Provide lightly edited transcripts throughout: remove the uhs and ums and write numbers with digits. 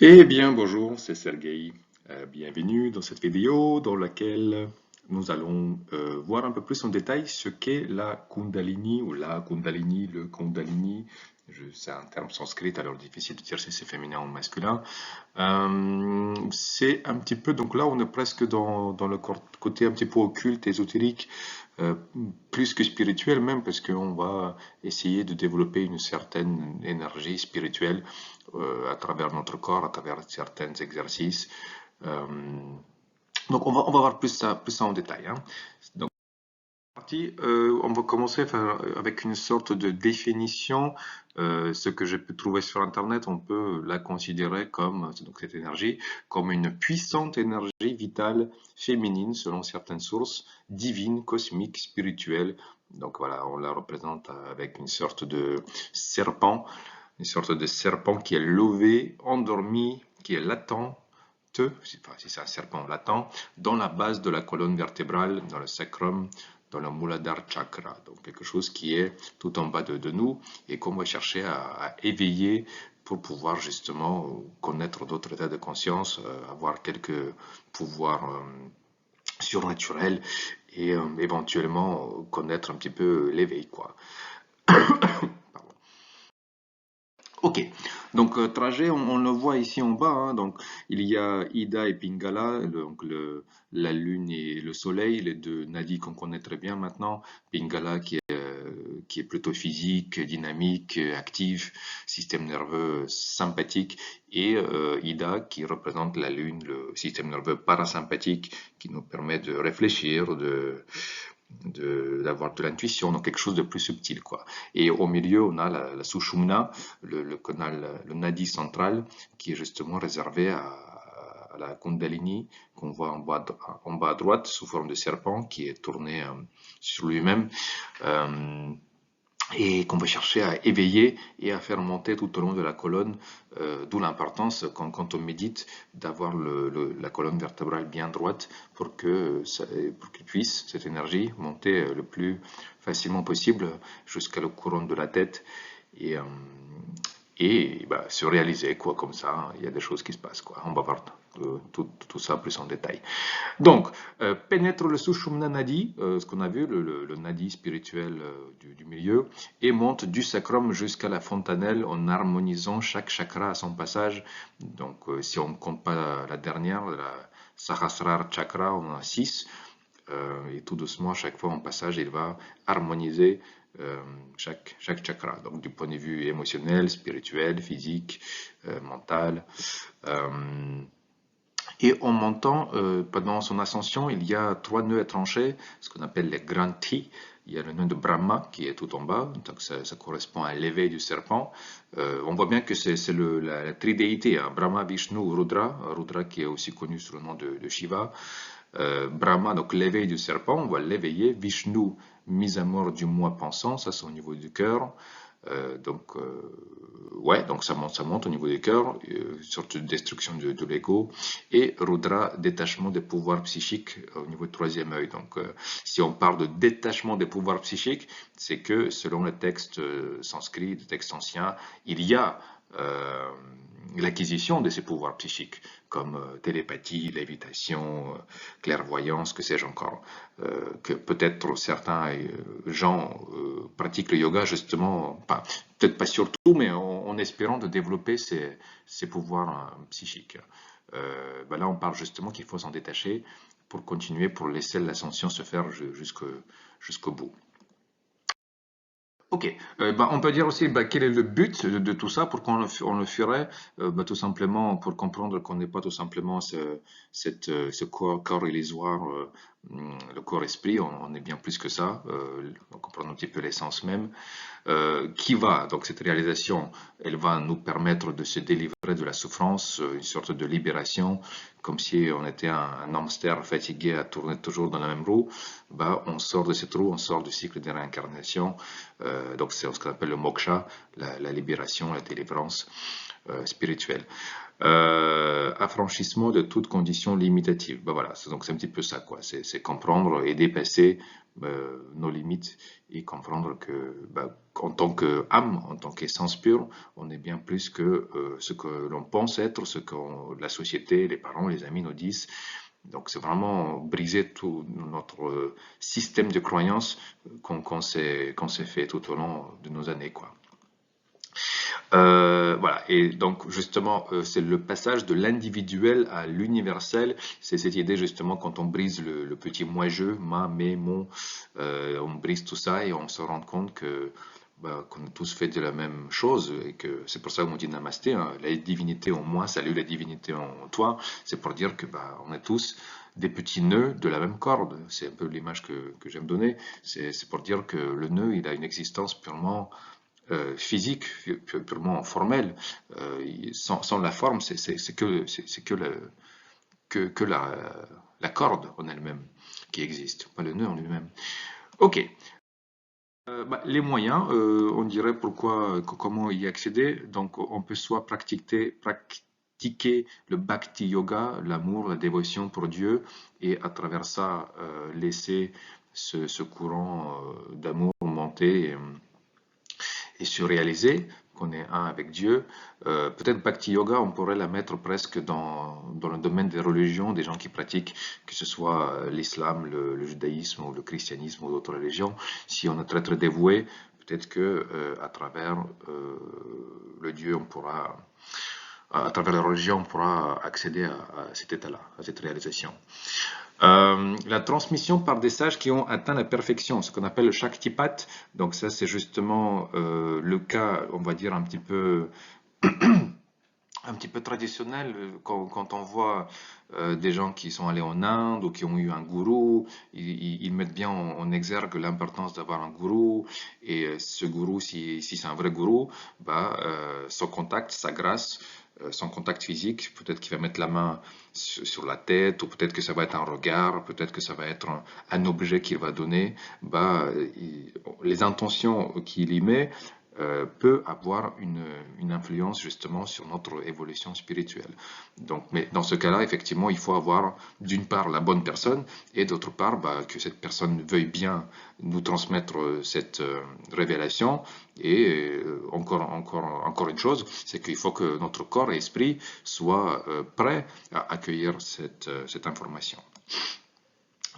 Eh bien, bonjour, c'est Sergueï. Bienvenue dans cette vidéo dans laquelle nous allons voir un peu plus en détail ce qu'est la Kundalini ou la Kundalini, le Kundalini. C'est un terme sanskrit, alors difficile de dire si c'est féminin ou masculin. C'est un petit peu, donc là on est presque dans le côté un petit peu occulte, ésotérique, euh, plus que spirituel même, parce qu'on va essayer de développer une certaine énergie spirituelle à travers notre corps, à travers certains exercices. Euh, donc on va voir plus ça en détail, hein. Donc, on va commencer avec une sorte de définition. Ce que j'ai pu trouver sur Internet, on peut la considérer comme donc cette énergie, comme une puissante énergie vitale féminine, selon certaines sources, divine, cosmique, spirituelle. Donc voilà, on la représente avec une sorte de serpent qui est levé, endormi, qui est latent, enfin, si c'est un serpent latent, dans la base de la colonne vertébrale, dans le sacrum, dans le Muladhara Chakra. Donc quelque chose qui est tout en bas de nous et qu'on va chercher à éveiller pour pouvoir justement connaître d'autres états de conscience, avoir quelques pouvoirs surnaturels et éventuellement connaître un petit peu l'éveil, quoi. Ok, donc trajet, on le voit ici en bas, hein. Donc il y a Ida et Pingala, la Lune et le Soleil, les deux nadis qu'on connaît très bien maintenant. Pingala qui est plutôt physique, dynamique, actif, système nerveux sympathique, et Ida qui représente la Lune, le système nerveux parasympathique, qui nous permet de réfléchir, d'avoir de l'intuition, donc quelque chose de plus subtil, quoi. Et au milieu, on a la Sushumna, le canal, le nadi central, qui est justement réservé à la Kundalini, qu'on voit en bas à droite, sous forme de serpent, qui est tourné sur lui-même. Euh, et qu'on va chercher à éveiller et à faire monter tout au long de la colonne, d'où l'importance quand on médite d'avoir la colonne vertébrale bien droite pour qu'il puisse cette énergie monter le plus facilement possible jusqu'à la couronne de la tête et, euh, et bah, se réaliser quoi comme ça. Il y a des choses qui se passent quoi. On va voir tout ça plus en détail. Donc, pénètre le Sushumna Nadi, ce qu'on a vu, le Nadi spirituel du milieu, et monte du sacrum jusqu'à la fontanelle en harmonisant chaque chakra à son passage. Donc, si on ne compte pas la dernière, la Sahasrara Chakra, on en a 6. Et tout doucement, à chaque fois en passage, il va harmoniser chaque chakra. Donc, du point de vue émotionnel, spirituel, physique, mental. Euh, et en montant, pendant son ascension, il y a 3 nœuds à trancher, ce qu'on appelle les granthis. Il y a le nœud de Brahma qui est tout en bas, donc ça correspond à l'éveil du serpent. On voit bien que c'est la tridéité, hein, Brahma, Vishnu, Rudra. Rudra qui est aussi connu sous le nom de Shiva. Brahma, donc l'éveil du serpent, on va l'éveiller. Vishnu, mise à mort du moi pensant, ça c'est au niveau du cœur. Ouais, donc ça monte au niveau du cœur, sorte de destruction de l'ego, et Rudra, détachement des pouvoirs psychiques au niveau du troisième œil. Donc, si on parle de détachement des pouvoirs psychiques, c'est que selon les textes sanscrits, les textes anciens, il y a l'acquisition de ces pouvoirs psychiques, comme télépathie, lévitation, clairvoyance, que sais-je encore. Que peut-être certains gens pratiquent le yoga justement, peut-être pas surtout, mais en espérant de développer ces pouvoirs psychiques. Ben là, on parle justement qu'il faut s'en détacher pour continuer, pour laisser l'ascension se faire jusqu'au bout. Ok, bah, on peut dire aussi bah, quel est le but de tout ça, pourquoi on le ferait. Bah, tout simplement pour comprendre qu'on n'est pas tout simplement ce corps illusoire, le corps-esprit, on est bien plus que ça, on comprend un petit peu l'essence même, qui va, donc cette réalisation, elle va nous permettre de se délivrer de la souffrance, une sorte de libération, comme si on était un hamster fatigué à tourner toujours dans la même roue. Bah, on sort de cette roue, on sort du cycle de réincarnation. Donc c'est ce qu'on appelle le moksha, la libération, la délivrance spirituelle. Affranchissement de toute condition limitative. Ben voilà, donc c'est un petit peu ça, quoi. C'est c'est comprendre et dépasser nos limites et comprendre que, en tant qu'âme, en tant qu'essence pure, on est bien plus que ce que l'on pense être, ce que la société, les parents, les amis nous disent. Donc c'est vraiment briser tout notre système de croyances qu'on s'est fait tout au long de nos années, quoi. Voilà, et donc justement, c'est le passage de l'individuel à l'universel. C'est cette idée justement quand on brise le petit moi-je, ma, mes, mon, on brise tout ça et on se rend compte que qu'on est tous faits de la même chose et que c'est pour ça qu'on dit namasté, hein, la divinité en moi, salut la divinité en toi. C'est pour dire que on est tous des petits nœuds de la même corde. C'est un peu l'image que j'aime donner. C'est pour dire que le nœud, il a une existence purement physique, purement formelle. Sans la forme, c'est que la corde en elle-même qui existe, pas le nœud en lui-même. Ok. Les moyens, on dirait comment y accéder. Donc, on peut soit pratiquer le bhakti yoga, l'amour, la dévotion pour Dieu, et à travers ça, laisser ce courant d'amour monter et se réaliser qu'on est un avec Dieu. Peut-être Bhakti Yoga, on pourrait la mettre presque dans le domaine des religions, des gens qui pratiquent, que ce soit l'islam, le judaïsme ou le christianisme ou d'autres religions. Si on est très très dévoué, peut-être que à travers le Dieu, on pourra, à travers la religion, on pourra accéder à cet état-là, à cette réalisation. La transmission par des sages qui ont atteint la perfection, ce qu'on appelle le Shaktipat. Donc ça, c'est justement le cas, on va dire, un petit peu traditionnel. Quand on voit des gens qui sont allés en Inde ou qui ont eu un gourou, ils mettent bien en exergue l'importance d'avoir un gourou. Et ce gourou, si c'est un vrai gourou, son contact, sa grâce, son contact physique, peut-être qu'il va mettre la main sur la tête, ou peut-être que ça va être un regard, peut-être que ça va être un objet qu'il va donner. Les intentions qu'il y met peut avoir une influence justement sur notre évolution spirituelle. Donc, mais dans ce cas-là, effectivement, il faut avoir d'une part la bonne personne et d'autre part que cette personne veuille bien nous transmettre cette révélation. Et encore une chose, c'est qu'il faut que notre corps et esprit soient prêts à accueillir cette information.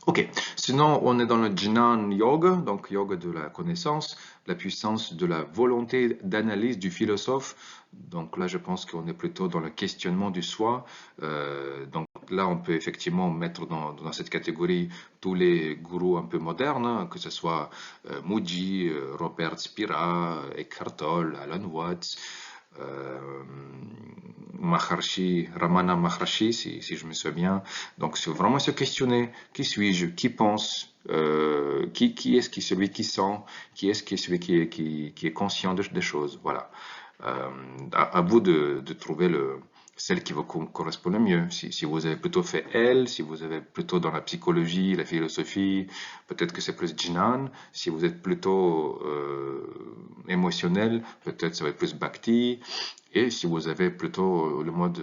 Ok, sinon on est dans le Jnana Yoga, donc yoga de la connaissance, la puissance de la volonté d'analyse du philosophe. Donc là je pense qu'on est plutôt dans le questionnement du soi. Donc là on peut effectivement mettre dans cette catégorie tous les gourous un peu modernes, hein, que ce soit Mooji, Robert Spira, Eckhart Tolle, Alan Watts. Maharshi, Ramana Maharshi, si je me souviens. Donc, c'est vraiment se questionner, qui suis-je, qui pense, qui est-ce qui est celui qui sent, qui est-ce qui est celui qui est conscient des choses. Voilà. À vous de trouver celle qui vous correspond le mieux. Si vous avez plutôt fait elle, si vous avez plutôt dans la psychologie, la philosophie, peut-être que c'est plus Jnan. Si vous êtes plutôt émotionnel, peut-être ça va être plus Bhakti. Et si vous avez plutôt le mode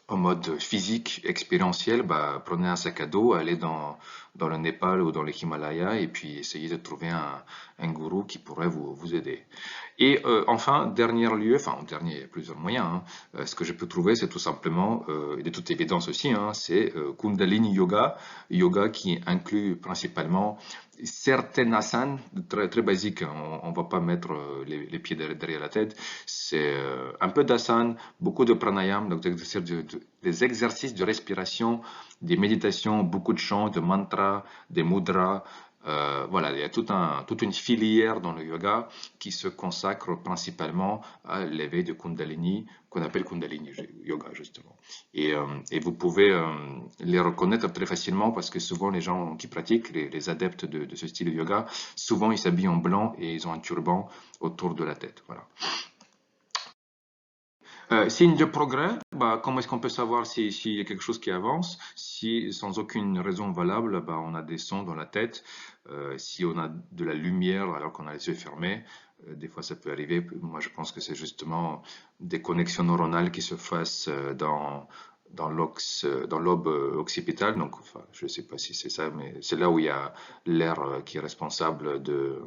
en mode physique, expérientiel, prenez un sac à dos, allez dans le Népal ou dans les Himalayas et puis essayez de trouver un gourou qui pourrait vous aider. Et enfin, dernier lieu, enfin dernier, il y a plusieurs moyens, hein, ce que je peux trouver, c'est tout simplement, et de toute évidence aussi, hein, c'est Kundalini Yoga, yoga qui inclut principalement certaines asanas, très, très basiques, hein, on ne va pas mettre les pieds derrière la tête, c'est un peu d'asana, beaucoup de pranayama, donc des exercices de respiration, des méditations, beaucoup de chants, de mantras, des mudras. Voilà, il y a toute une filière dans le yoga qui se consacre principalement à l'éveil de Kundalini, qu'on appelle Kundalini Yoga justement. Et vous pouvez les reconnaître très facilement parce que souvent les gens qui pratiquent, les adeptes de ce style de yoga, souvent ils s'habillent en blanc et ils ont un turban autour de la tête. Voilà. Signe de progrès, comment est-ce qu'on peut savoir s'il y a quelque chose qui avance? Si sans aucune raison valable, on a des sons dans la tête, si on a de la lumière alors qu'on a les yeux fermés, des fois ça peut arriver. Moi je pense que c'est justement des connexions neuronales qui se fassent dans l'aube occipital, donc enfin, je ne sais pas si c'est ça, mais c'est là où il y a l'air qui est responsable de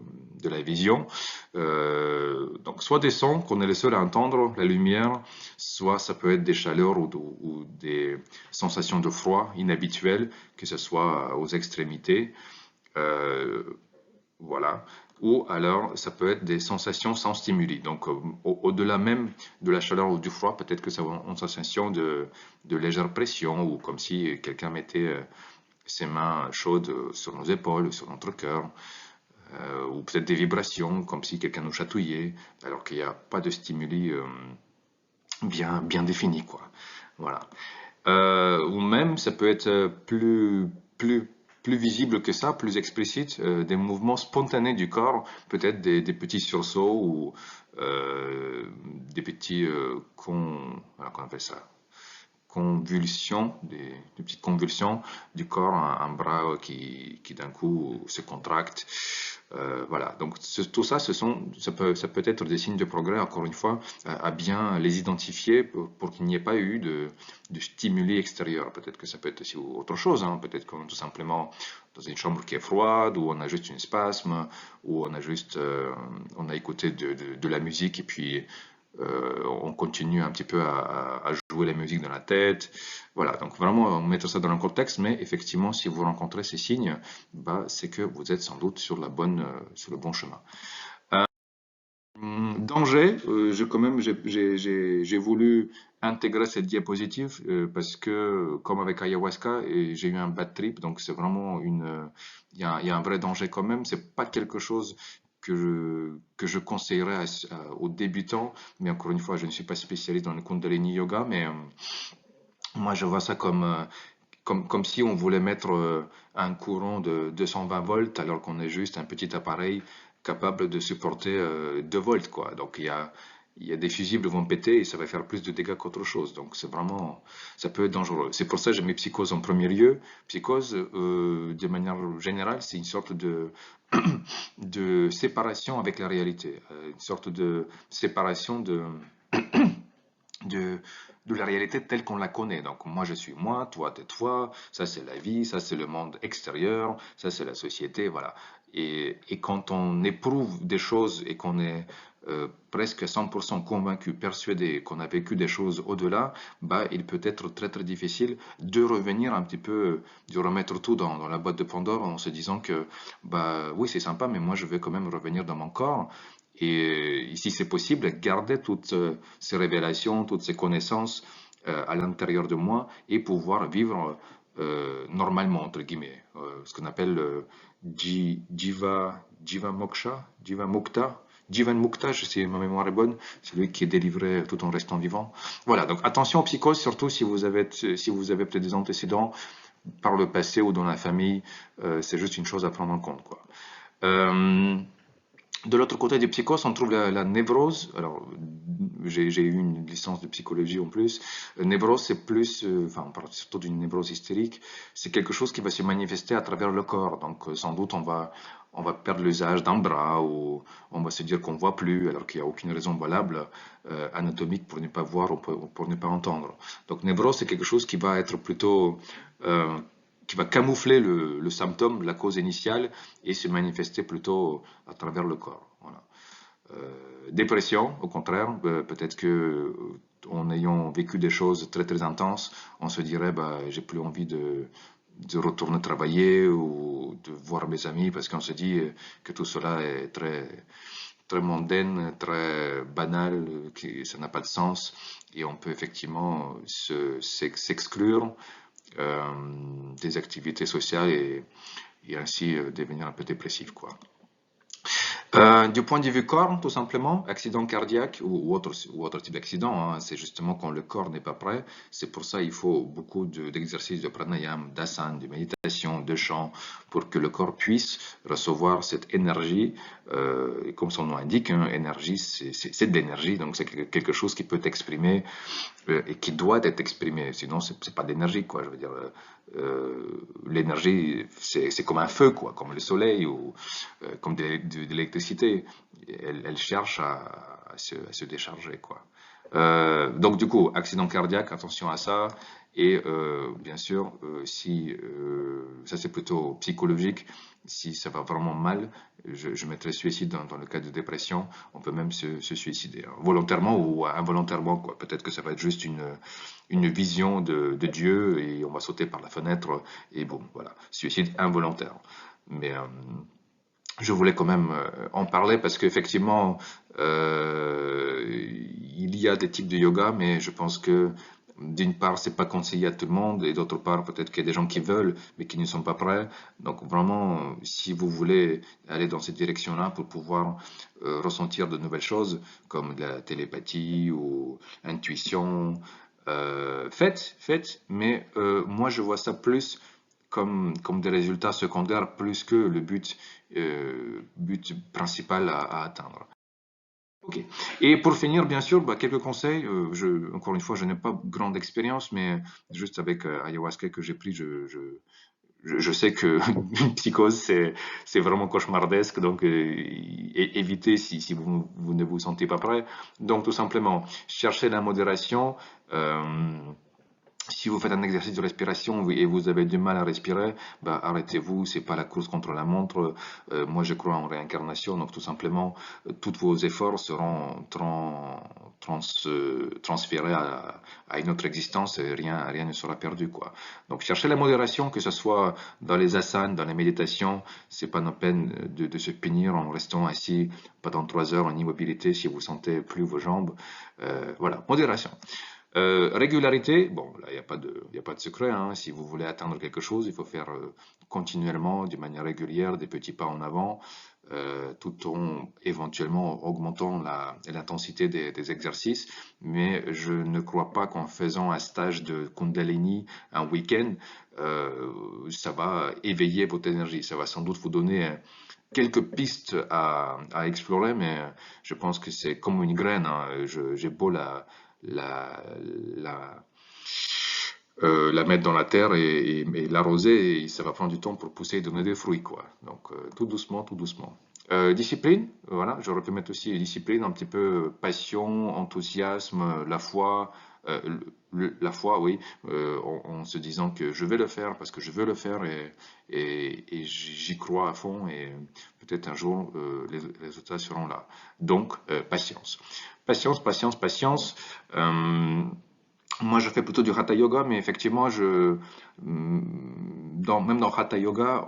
la vision. Donc soit des sons qu'on est les seuls à entendre, la lumière, soit ça peut être des chaleurs ou des sensations de froid inhabituelles, que ce soit aux extrémités. Euh, voilà. Ou alors, ça peut être des sensations sans stimuli. Donc, au-delà même de la chaleur ou du froid, peut-être que ça a une sensation de légère pression ou comme si quelqu'un mettait ses mains chaudes sur nos épaules, sur notre cœur, ou peut-être des vibrations, comme si quelqu'un nous chatouillait, alors qu'il n'y a pas de stimuli bien défini, quoi. Voilà. Ou même, ça peut être plus visible que ça, plus explicite, des mouvements spontanés du corps, peut-être des petits sursauts ou des petits, voilà, qu'on appelle ça, convulsions, des petites convulsions du corps, un bras qui d'un coup se contracte. Voilà, donc tout ça, ça peut être des signes de progrès, encore une fois, à bien les identifier pour qu'il n'y ait pas eu de stimuli extérieurs. Peut-être que ça peut être aussi autre chose, hein. Peut-être que tout simplement dans une chambre qui est froide, où on a juste une spasme, où on a écouté de la musique et puis on continue un petit peu à jouer la musique dans la tête. Voilà, donc vraiment mettre ça dans le contexte, mais effectivement, si vous rencontrez ces signes, bah, c'est que vous êtes sans doute sur le bon chemin. Danger, quand même, j'ai voulu intégrer cette diapositive parce que, comme avec ayahuasca, et j'ai eu un bad trip, donc c'est vraiment il y a un vrai danger quand même. C'est pas quelque chose que je conseillerais aux débutants, mais encore une fois, je ne suis pas spécialiste dans le Kundalini Yoga, mais moi je vois ça comme si on voulait mettre un courant de 220 volts alors qu'on est juste un petit appareil capable de supporter 2 volts, quoi. Donc il y a des fusibles vont péter et ça va faire plus de dégâts qu'autre chose. Donc c'est vraiment, ça peut être dangereux. C'est pour ça que j'ai mis psychose en premier lieu. Psychose, de manière générale, c'est une sorte de séparation avec la réalité, une sorte de séparation de, de la réalité telle qu'on la connaît. Donc moi je suis moi, toi t'es toi, ça c'est la vie, ça c'est le monde extérieur, ça c'est la société, voilà. Et quand on éprouve des choses et qu'on est presque 100% convaincu, persuadé qu'on a vécu des choses au-delà, bah, il peut être très très difficile de revenir un petit peu, de remettre tout dans la boîte de Pandore en se disant que bah oui c'est sympa, mais moi je vais quand même revenir dans mon corps. Et si c'est possible, garder toutes ces révélations, toutes ces connaissances à l'intérieur de moi et pouvoir vivre normalement, entre guillemets, ce qu'on appelle Jiva Mukta. Jivan Mukta, si ma mémoire est bonne, c'est lui qui est délivré tout en restant vivant. Voilà, donc attention aux psychoses, surtout si vous avez peut-être des antécédents par le passé ou dans la famille, c'est juste une chose à prendre en compte, quoi. Euh, de l'autre côté des psychoses, on trouve la névrose. Alors, j'ai eu une licence de psychologie en plus. Névrose, c'est plus, enfin, on parle surtout d'une névrose hystérique. C'est quelque chose qui va se manifester à travers le corps. Donc, sans doute, on va perdre l'usage d'un bras ou on va se dire qu'on voit plus, alors qu'il n'y a aucune raison valable anatomique pour ne pas voir ou pour ne pas entendre. Donc, névrose, c'est quelque chose qui va être plutôt qui va camoufler le symptôme, la cause initiale, et se manifester plutôt à travers le corps. Voilà. Dépression, au contraire, peut-être que en ayant vécu des choses très très intenses, on se dirait bah j'ai plus envie de retourner travailler ou de voir mes amis parce qu'on se dit que tout cela est très mondaine, très banal, que ça n'a pas de sens et on peut effectivement s'exclure euh, des activités sociales et ainsi devenir un peu dépressif, quoi. Du point de vue corps, tout simplement, accident cardiaque ou autre type d'accident, hein, c'est justement quand le corps n'est pas prêt. C'est pour ça qu'il faut beaucoup d'exercices de pranayama, d'asana, de méditation, de chant, pour que le corps puisse recevoir cette énergie. Et comme son nom l'indique, hein, énergie, c'est de l'énergie, donc c'est quelque chose qui peut exprimer et qui doit être exprimé. Sinon, c'est pas d'énergie, quoi. Je veux dire, l'énergie, c'est comme un feu, quoi, comme le soleil ou comme de l'électricité. Elle cherche à à se décharger, quoi. Donc du coup, accident cardiaque, attention à ça. Et bien sûr, si ça c'est plutôt psychologique, si ça va vraiment mal, je mettrais suicide dans le cas de dépression. On peut même se suicider, hein, volontairement ou involontairement, quoi. Peut-être que ça va être juste une vision de Dieu et on va sauter par la fenêtre et bon, voilà, suicide involontaire. Mais je voulais quand même en parler parce qu'effectivement, il y a des types de yoga, mais je pense que d'une part, c'est pas conseillé à tout le monde, et d'autre part, peut-être qu'il y a des gens qui veulent, mais qui ne sont pas prêts. Donc vraiment, si vous voulez aller dans cette direction-là pour pouvoir ressentir de nouvelles choses, comme de la télépathie ou intuition, faites, mais moi je vois ça plus comme des résultats secondaires plus que le but principal à atteindre. Ok. Et pour finir, bien sûr, bah, quelques conseils. Encore une fois, je n'ai pas grande expérience, mais juste avec ayahuasca que j'ai pris, je sais que une psychose, c'est vraiment cauchemardesque, donc évitez si vous ne vous sentez pas prêt. Donc tout simplement, cherchez la modération. euh, Si vous faites un exercice de respiration et vous avez du mal à respirer, bah, arrêtez-vous, c'est pas la course contre la montre. Moi, je crois en réincarnation, donc tout simplement, tous vos efforts seront transférés à une autre existence et rien ne sera perdu, quoi. Donc, cherchez la modération, que ce soit dans les asanas, dans les méditations, c'est pas la peine de se punir en restant assis pendant 3 heures en immobilité si vous sentez plus vos jambes. Voilà, modération. Régularité, bon, là, il y a pas de secret, hein. Si vous voulez atteindre quelque chose, il faut faire continuellement, de manière régulière, des petits pas en avant, tout en éventuellement augmentant l'intensité des exercices. Mais je ne crois pas qu'en faisant un stage de Kundalini un week-end, ça va éveiller votre énergie. Ça va sans doute vous donner quelques pistes à explorer, mais je pense que c'est comme une graine, hein. J'ai beau la, la, la mettre dans la terre et l'arroser, et ça va prendre du temps pour pousser et donner des fruits, quoi. Donc, tout doucement, tout doucement. Discipline, voilà, j'aurais pu mettre aussi discipline, un petit peu passion, enthousiasme, la foi, la foi, oui, en se disant que je vais le faire parce que je veux le faire et j'y crois à fond et peut-être un jour les résultats seront là. Donc, patience. Patience, patience, patience. Euh, Moi, je fais plutôt du Hatha Yoga, mais effectivement, même dans Hatha Yoga,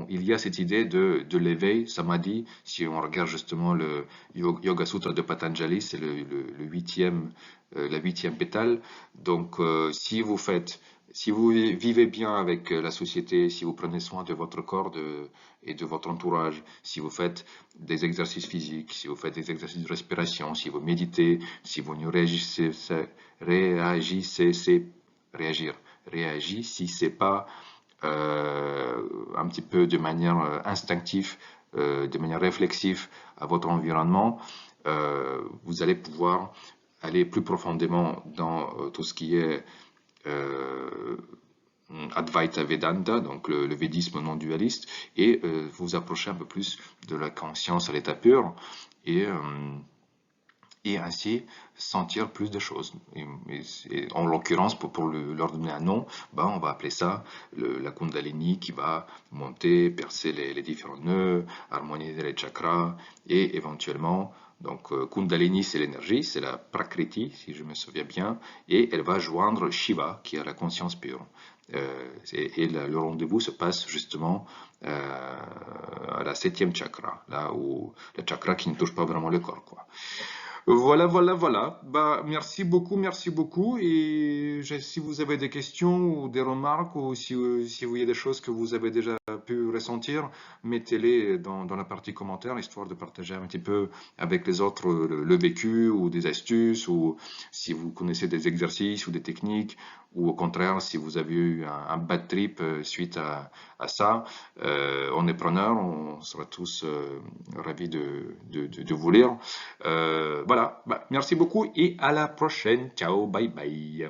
il y a cette idée de l'éveil, samadhi. Si on regarde justement le Yoga Sutra de Patanjali, c'est le huitième, la huitième pétale. Donc, si vous vivez bien avec la société, si vous prenez soin de votre corps et de votre entourage, si vous faites des exercices physiques, si vous faites des exercices de respiration, si vous méditez, si vous ne réagir, réagissez pas un petit peu de manière instinctive, de manière réflexive à votre environnement, vous allez pouvoir aller plus profondément dans tout ce qui est euh, Advaita Vedanta, donc le védisme non dualiste, et vous approcher un peu plus de la conscience à l'état pur, et, euh, et ainsi sentir plus de choses. En l'occurrence, pour leur donner un nom, ben, on va appeler ça la Kundalini qui va monter, percer les différents nœuds, harmoniser les chakras, et éventuellement, donc Kundalini c'est l'énergie, c'est la Prakriti, si je me souviens bien, et elle va joindre Shiva, qui est la conscience pure. Le rendez-vous se passe justement à la septième chakra, là où le chakra qui ne touche pas vraiment le corps, quoi. Voilà, voilà, voilà. Bah, merci beaucoup, merci beaucoup. Et si vous avez des questions ou des remarques, ou si vous y a des choses que vous avez déjà pu ressentir, mettez-les dans la partie commentaire, histoire de partager un petit peu avec les autres le vécu ou des astuces, ou si vous connaissez des exercices ou des techniques, ou au contraire, si vous avez eu un bad trip suite à ça, on est preneur, on sera tous ravis de vous lire. Voilà, bah, merci beaucoup et à la prochaine. Ciao, bye bye.